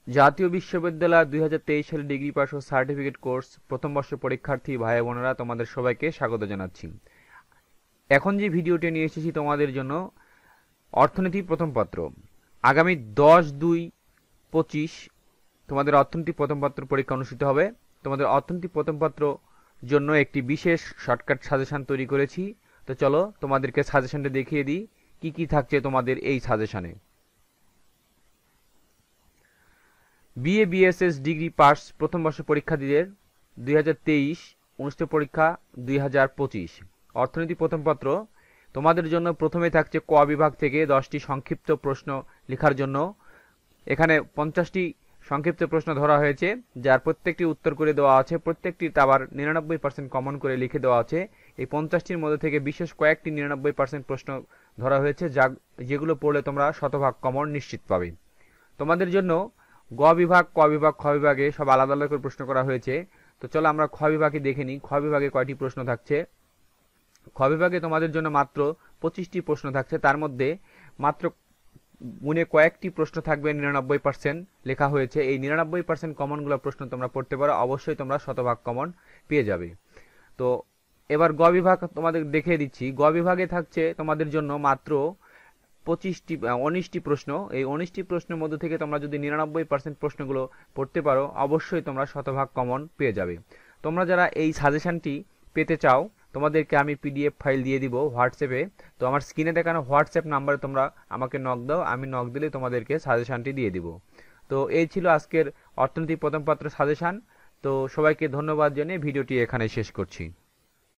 জাতীয় বিশ্ববিদ্যালয় 2023 সালে ডিগ্রি পাস ও সার্টিফিকেট কোর্স প্রথম বর্ষ পরীক্ষার্থী ভাই বোনেরা তোমাদের সবাইকে স্বাগত জানাচ্ছি। এখন যে ভিডিওটি নিয়ে এসেছি তোমাদের জন্য অর্থনীতি প্রথম পত্র। আগামী 10/2/25 তোমাদের অর্থনীতি প্রথম পত্র পরীক্ষা অনুষ্ঠিত হবে। তোমাদের অর্থনীতি প্রথম পত্র জন্য একটি বিশেষ শর্টকাট সাজেশন তৈরি করেছি। তো চলো তোমাদেরকে সাজেশনটা দেখিয়ে দিই কি কি থাকছে তোমাদের এই সাজেশনে। বিএ বিএসএস ডিগ্রি পাস প্রথম বর্ষ পরীক্ষার্থীদের 2023 অনুষ্ঠিত পরীক্ষা 2025 অর্থনীতি প্রথম পত্র। তোমাদের জন্য প্রথমে থাকছে ক বিভাগ থেকে 10টি সংক্ষিপ্ত প্রশ্ন লেখার জন্য। এখানে 50টি সংক্ষিপ্ত প্রশ্ন ধরা হয়েছে, যার প্রত্যেকটি উত্তর করে দেওয়া আছে, প্রত্যেকটি আবার 99% কমন করে লিখে দেওয়া আছে। এই 50টির মধ্যে থেকে বিশেষ কয়েকটি 99% প্রশ্ন ধরা হয়েছে, যেগুলো পড়লে তোমরা শতভাগ কমন নিশ্চিত পাবে। তোমাদের জন্য গ বিভাগ, ক বিভাগ, খ বিভাগে সব আলাদা আলাদা করে প্রশ্ন করা হয়েছে। তো চলো আমরা খ বিভাগে দেখে নিই খ বিভাগে কয়টি প্রশ্ন থাকছে। খ বিভাগে তোমাদের জন্য মাত্র 25টি প্রশ্ন থাকছে, তার মধ্যে মাত্র গুণে কয়েকটি প্রশ্ন থাকবে 99% লেখা হয়েছে। এই 99% কমনগুলো প্রশ্ন তোমরা পড়তে পারো, অবশ্যই তোমরা শতভাগ কমন পেয়ে যাবে। তো এবার গ বিভাগ তোমাদের দেখিয়ে দিচ্ছি। গ বিভাগে থাকছে তোমাদের জন্য মাত্র 19টি প্রশ্ন। এই 19টি প্রশ্নের মধ্যে থেকে তোমরা যদি 99% প্রশ্নগুলো পড়তে পারো, অবশ্যই তোমরা শতভাগ কমন পেয়ে যাবে। তোমরা যারা এই সাজেশনটি পেতে চাও, তোমাদেরকে আমি পিডিএফ ফাইল দিয়ে দিব হোয়াটসঅ্যাপে। তো আমার স্ক্রিনে দেখানো হোয়াটসঅ্যাপ নাম্বারে তোমরা আমাকে নক দাও, আমি নক দিলে তোমাদেরকে সাজেশনটি দিয়ে দিব। তো এই ছিল আজকের অর্থনীতি প্রথম পত্র সাজেশন। তো সবাইকে ধন্যবাদ জানিয়ে ভিডিওটি এখানে শেষ করছি।